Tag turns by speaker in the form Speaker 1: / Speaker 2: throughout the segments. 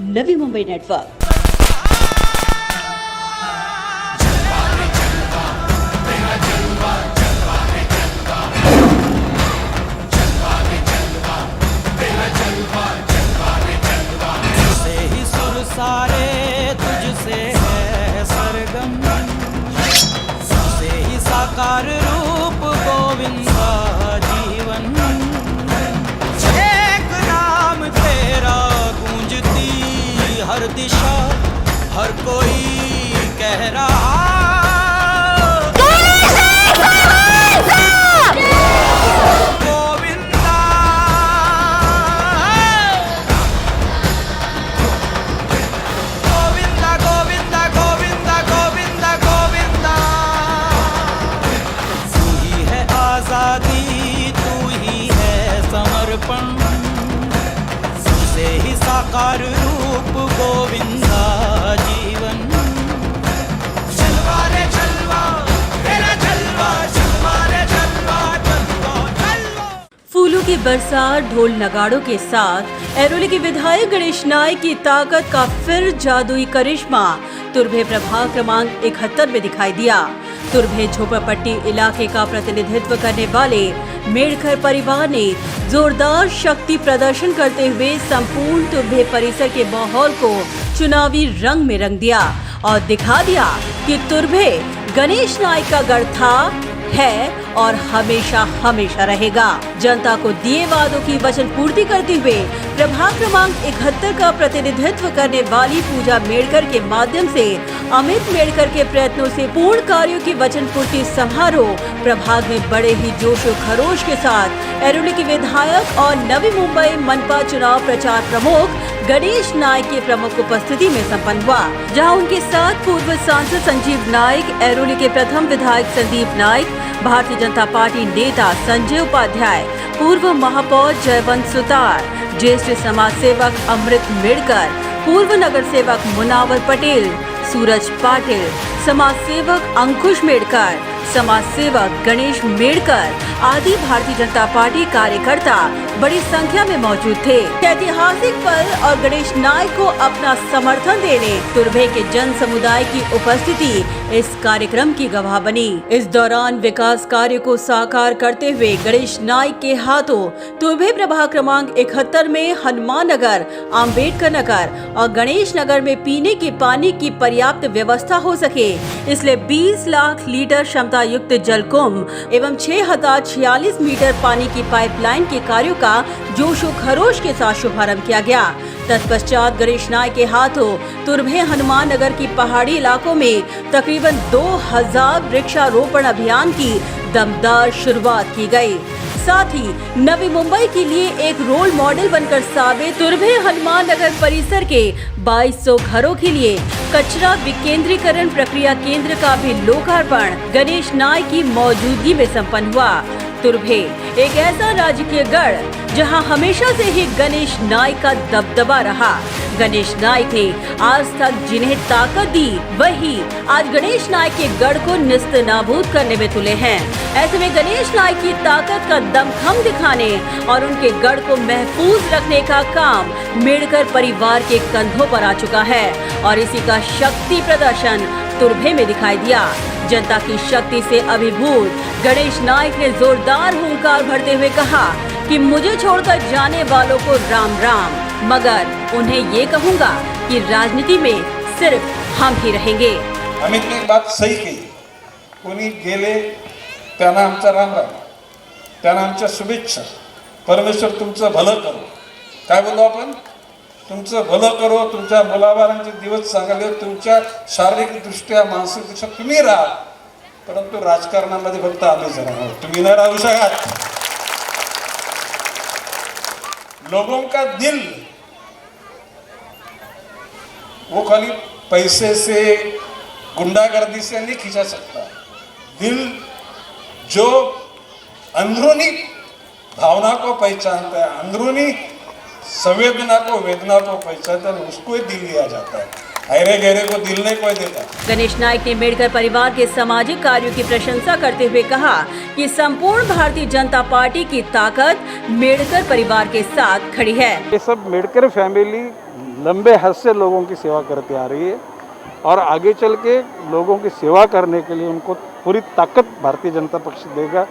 Speaker 1: Navi Mumbai network.
Speaker 2: सारे तुझसे है सरगम, तुझसे ही साकार रूप गोविंदा जीवन। एक नाम तेरा गूंजती हर दिशा, हर कोई कह रहा तुझसे ही साकार रूप गोविंदा जीवन। जलवा रे जलवा, तेरा जलवा, जलवा रे जलवा, जलवा जलवा।
Speaker 1: फूलों की बरसात ढोल नगाड़ों के साथ ऐरोली के विधायक गणेश नाइक की ताकत का फिर जादुई करिश्मा तुर्भे प्रभाग क्रमांक 71 में दिखाई दिया। तुर्भे झोपड़पट्टी इलाके का प्रतिनिधित्व करने वाले मेड़कर परिवार ने जोरदार शक्ति प्रदर्शन करते हुए संपूर्ण तुर्भे परिसर के माहौल को चुनावी रंग में रंग दिया और दिखा दिया कि तुर्भे गणेश नाइक का गढ़ था, है और हमेशा हमेशा रहेगा। जनता को दिए वादों की वचन पूर्ति करते हुए प्रभाग क्रमांक 71 का प्रतिनिधित्व करने वाली पूजा मेड़कर के माध्यम से अमित मेड़कर के प्रयत्नों से पूर्ण कार्यों की वचन पूर्ति समारोह प्रभाग में बड़े ही जोश और खरोश के साथ ऐरोली के विधायक और नवी मुंबई मनपा चुनाव प्रचार प्रमुख गणेश नाइक के प्रमुख उपस्थिति में संपन्न हुआ, जहां उनके साथ पूर्व सांसद संजीव नाइक, ऐरोली के प्रथम विधायक संदीप नाइक, भारतीय जनता पार्टी नेता संजय उपाध्याय, पूर्व महापौर जयवंत सुतार, ज्येष्ठ समाज सेवक अमृत मेड़कर, पूर्व नगर सेवक मुनावर पटेल, सूरज पाटिल, समाज सेवक अंकुश मेड़कर, समाज सेवक गणेश मेड़कर आदि भारतीय जनता पार्टी कार्यकर्ता बड़ी संख्या में मौजूद थे। ऐतिहासिक पल और गणेश नाइक को अपना समर्थन देने तुर्भे के जन समुदाय की उपस्थिति इस कार्यक्रम की गवाह बनी। इस दौरान विकास कार्य को साकार करते हुए गणेश नाइक के हाथों तुर्भे प्रभाग क्रमांक 71 में हनुमान नगर, अम्बेडकर नगर और गणेश नगर में पीने के पानी की पर्याप्त व्यवस्था हो सके, इसलिए 20 लाख लीटर क्षमता युक्त जलकुंभ एवं 6046 मीटर पानी की पाइपलाइन के कार्यों का जोशो खरोश के साथ शुभारंभ किया गया। तत्पश्चात गणेश नाइक के हाथों तुर्भे हनुमान नगर की पहाड़ी इलाकों में तकरीबन 2000 वृक्षारोपण अभियान की दमदार शुरुआत की गई। साथ ही नवी मुंबई के लिए एक रोल मॉडल बनकर साबित तुर्भे हनुमान नगर परिसर के 2200 घरों के लिए कचरा विकेंद्रीकरण प्रक्रिया केंद्र का भी लोकार्पण गणेश नाइक की मौजूदगी में संपन्न हुआ। तुर्भे एक ऐसा राजकीय गढ़ जहां हमेशा से ही गणेश नाइक का दबदबा रहा। गणेश नाइक ने आज तक जिन्हें ताकत दी, वही आज गणेश नाइक के गढ़ को निस्त नाबूद करने में तुले हैं। ऐसे में गणेश नाइक की ताकत का दमखम दिखाने और उनके गढ़ को महफूज रखने का काम मेड़कर परिवार के कंधों पर आ चुका है और इसी का शक्ति प्रदर्शन तुर्भे में दिखाई दिया। जनता की शक्ति से अभिभूत गणेश नाइक ने जोरदार हुंकार भरते हुए कहा कि मुझे छोड़कर जाने वालों को राम राम, मगर उन्हें ये कहूंगा कि राजनीति में सिर्फ हम ही रहेंगे।
Speaker 3: अमित ने बात सही की, कोणी गेले त्यांना आमचा राम राम, त्यांना आमच्या शुभेच्छा, परमेश्वर तुमचं भलं करो। काय बोललो आपण? तुमचं भलं करो, तुमच्या मुलाबाळांचे दिवस चांगले, तुमच्या शारीरिक दृष्ट्या मानसिक दृष्ट्या तुम्ही राहा, परंतु राजकारणामध्ये फक्त आम्ही जरा आहोत, तुम्ही नाही राहू शकत। लोगों का दिल वो खाली पैसे से, गुंडागर्दी से नहीं खींचा सकता। दिल जो अंदरूनी भावना को पहचानता है, अंदरूनी संवेदना को, वेदना को पहचानता है, उसको ही दिल दिया जाता है। अरे गहरे को दिल नहीं कोई देता।
Speaker 1: गणेश नाइक ने मेड़कर परिवार के सामाजिक कार्यों की प्रशंसा करते हुए कहा कि संपूर्ण भारतीय जनता पार्टी की ताकत मेड़कर परिवार के साथ खड़ी है।
Speaker 3: ये सब मेड़कर फैमिली
Speaker 4: लंबे हद से लोगों की सेवा करते आ रही है और आगे चल के लोगों की सेवा करने के लिए उनको पूरी ताकत भारतीय जनता पक्ष देगा,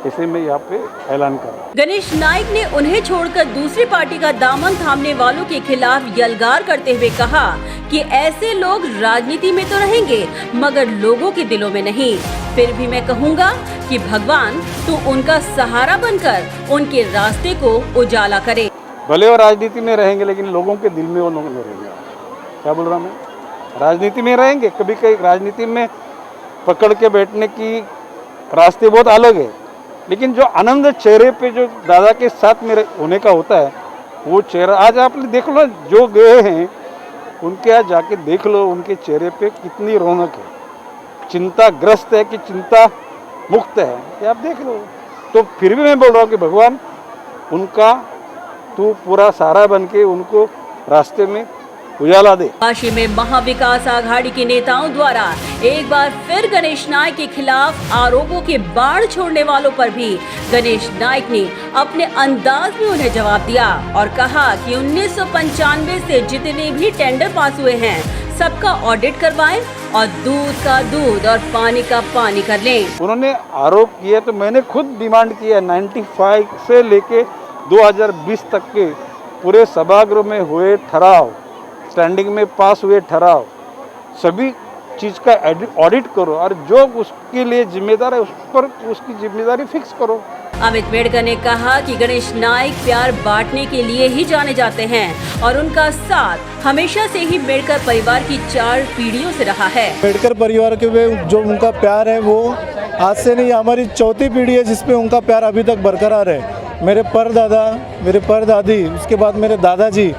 Speaker 4: इसे मैं यहाँ पे ऐलान कर रहा हूँ।
Speaker 1: गणेश नाइक ने उन्हें छोड़कर दूसरी पार्टी का दामन थामने वालों के खिलाफ यलगार करते हुए कहा कि ऐसे लोग राजनीति में तो रहेंगे मगर लोगों के दिलों में नहीं। फिर भी मैं कहूँगा कि भगवान तू उनका सहारा बनकर उनके रास्ते को उजाला करे।
Speaker 4: भले वो राजनीति में रहेंगे लेकिन लोगों के दिल में वो लोग नहीं रहेंगे। क्या बोल रहा मैं? राजनीति में रहेंगे, कभी कभी राजनीति में पकड़ के बैठने की रास्ते बहुत अलग है, लेकिन जो आनंद चेहरे पे जो दादा के साथ मेरे होने का होता है वो चेहरा आज आप देख लो, जो गए हैं उनके यहाँ जाके देख लो, उनके चेहरे पे कितनी रौनक है, चिंताग्रस्त है कि चिंता मुक्त है, ये आप देख लो। तो फिर भी मैं बोल रहा हूँ कि भगवान उनका तू पूरा सहारा बन के उनको रास्ते में उजाला दे।
Speaker 1: काशी में महाविकास आघाड़ी के नेताओं द्वारा एक बार फिर गणेश नाइक के खिलाफ आरोपों के बाढ़ छोड़ने वालों पर भी गणेश नाइक ने अपने अंदाज में उन्हें जवाब दिया और कहा कि 1995 से जितने भी टेंडर पास हुए हैं सबका ऑडिट करवाएं और दूध का दूध और पानी का पानी कर लें।
Speaker 4: उन्होंने आरोप किए तो मैंने खुद डिमांड किया 95 से लेके 2020 तक के पूरे सभागृह में हुए ठहराव, स्टैंडिंग में पास हुए ठहराव, सभी चीज़ का ऑडिट करो और जो उसके लिए जिम्मेदार है उस पर उसकी जिम्मेदारी फिक्स करो।
Speaker 1: अमित मेड़का ने कहा कि गणेश नाइक प्यार बांटने के लिए ही जाने जाते हैं और उनका साथ हमेशा से ही मेड़कर परिवार की 4 पीढ़ियों से रहा है।
Speaker 5: मेड़कर परिवार के जो उनका प्यार है वो आज से नहीं, हमारी 4थी पीढ़ी है जिसपे उनका प्यार अभी तक बरकरार है। मेरे परदादा, मेरे परदादी, उसके बाद मेरे दादाजी,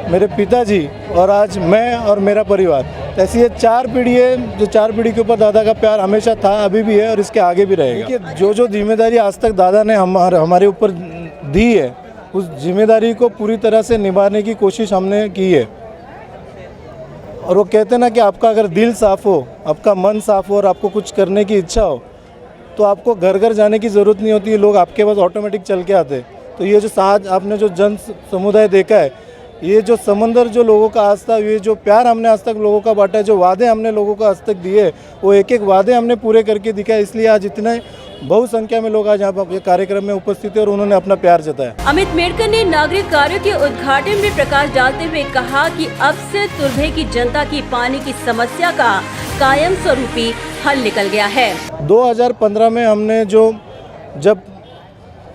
Speaker 5: मेरे पिताजी और आज मैं और मेरा परिवार, ऐसी ये 4 पीढ़ी है जो 4 पीढ़ी के ऊपर दादा का प्यार हमेशा था, अभी भी है और इसके आगे भी रहेगा। देखिए जो जिम्मेदारी आज तक दादा ने हमारे ऊपर दी है उस जिम्मेदारी को पूरी तरह से निभाने की कोशिश हमने की है। और वो कहते हैं ना कि आपका अगर दिल साफ़ हो, आपका मन साफ़ हो और आपको कुछ करने की इच्छा हो तो आपको घर घर जाने की ज़रूरत नहीं होती है, लोग आपके पास ऑटोमेटिक चल के आते हैं। तो ये जो आज आपने जो जन समुदाय देखा है, ये जो समंदर जो लोगों का आज तक, ये जो प्यार हमने आज तक लोगों का बांटा है, जो वादे हमने लोगों को आज तक दिए, वो एक एक वादे हमने पूरे करके दिखाए। इसलिए आज इतने बहु संख्या में लोग आज यहाँ पर कार्यक्रम में उपस्थित है और उन्होंने अपना प्यार जताया।
Speaker 1: अमित मेड़कर ने नागरिक कार्यों के उद्घाटन में प्रकाश डालते हुए कहा कि अब से तुर्भे की जनता की पानी की समस्या का कायम स्वरूपी हल निकल गया है।
Speaker 5: 2015 में हमने जब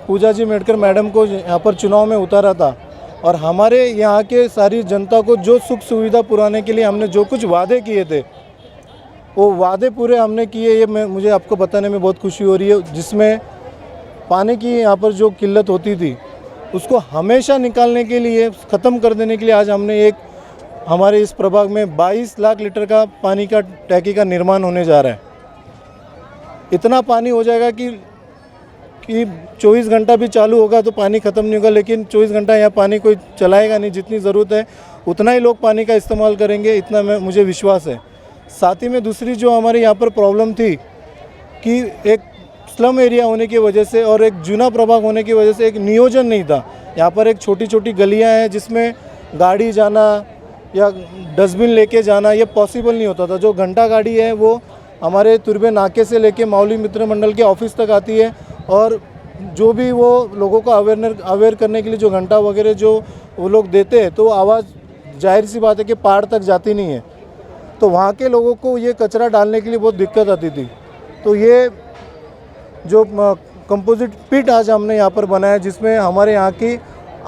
Speaker 5: पूजा जी मेड़कर मैडम को यहाँ पर चुनाव में उतारा था और हमारे यहाँ के सारी जनता को जो सुख सुविधा पुराने के लिए हमने जो कुछ वादे किए थे वो वादे पूरे हमने किए। ये मुझे आपको बताने में बहुत खुशी हो रही है। जिसमें पानी की यहाँ पर जो किल्लत होती थी उसको हमेशा निकालने के लिए, ख़त्म कर देने के लिए आज हमने हमारे इस प्रभाग में 22 लाख लीटर का पानी का टैंकी का निर्माण होने जा रहा है। इतना पानी हो जाएगा कि 24 घंटा भी चालू होगा तो पानी ख़त्म नहीं होगा, लेकिन 24 घंटा यहाँ पानी कोई चलाएगा नहीं। जितनी ज़रूरत है उतना ही लोग पानी का इस्तेमाल करेंगे, इतना मुझे विश्वास है। साथ ही में दूसरी जो हमारे यहाँ पर प्रॉब्लम थी कि एक स्लम एरिया होने की वजह से और एक जूना प्रभाग होने की वजह से एक नियोजन नहीं था। यहाँ पर एक छोटी छोटी गलियाँ हैं जिसमें गाड़ी जाना या डस्टबिन लेके जाना ये पॉसिबल नहीं होता था। जो घंटा गाड़ी है वो हमारे तुर्भे नाके से लेके माउली मित्र मंडल के ऑफिस तक आती है और जो भी वो लोगों को अवेयर करने के लिए जो घंटा वगैरह जो वो लोग देते हैं तो आवाज़ जाहिर सी बात है कि पहाड़ तक जाती नहीं है। तो वहाँ के लोगों को ये कचरा डालने के लिए बहुत दिक्कत आती थी। तो ये जो कंपोजिट पिट आज हमने यहाँ पर बनाया जिसमें हमारे यहाँ की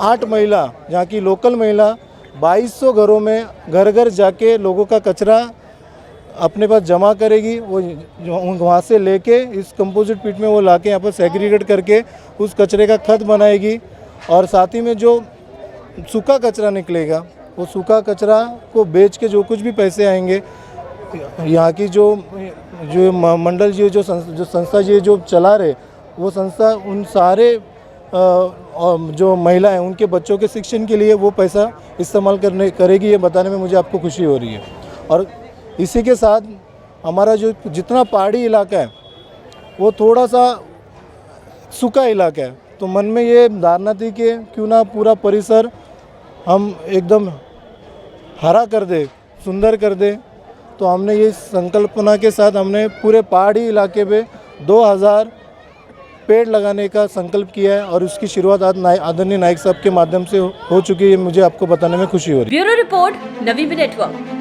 Speaker 5: 8 महिला, यहाँ की लोकल महिला 2200 घरों में घर घर जाके लोगों का कचरा अपने पास जमा करेगी। वो वहाँ से लेके इस कंपोजिट पिट में वो लाके यहाँ पर सेग्रीगेट करके उस कचरे का खत बनाएगी और साथ ही में जो सूखा कचरा निकलेगा वो सूखा कचरा को बेच के जो कुछ भी पैसे आएंगे, यहाँ की जो मंडल जी जो संस्था जी जो चला रहे वो संस्था उन सारे जो महिला हैं उनके बच्चों के शिक्षण के लिए वो पैसा इस्तेमाल करेगी। ये बताने में मुझे आपको खुशी हो रही है। और इसी के साथ हमारा जो जितना पहाड़ी इलाका है वो थोड़ा सा सूखा इलाका है, तो मन में ये धारणा थी कि क्यों ना पूरा परिसर हम एकदम हरा कर दे, सुंदर कर दे। तो हमने ये संकल्पना के साथ हमने पूरे पहाड़ी इलाके पे 2000 पेड़ लगाने का संकल्प किया है और उसकी शुरुआत आज आदरणीय नाइक साहब के माध्यम से हो चुकी है। मुझे आपको बताने में खुशी हो रही है।
Speaker 1: ब्यूरो रिपोर्ट, नवी नेटवर्क।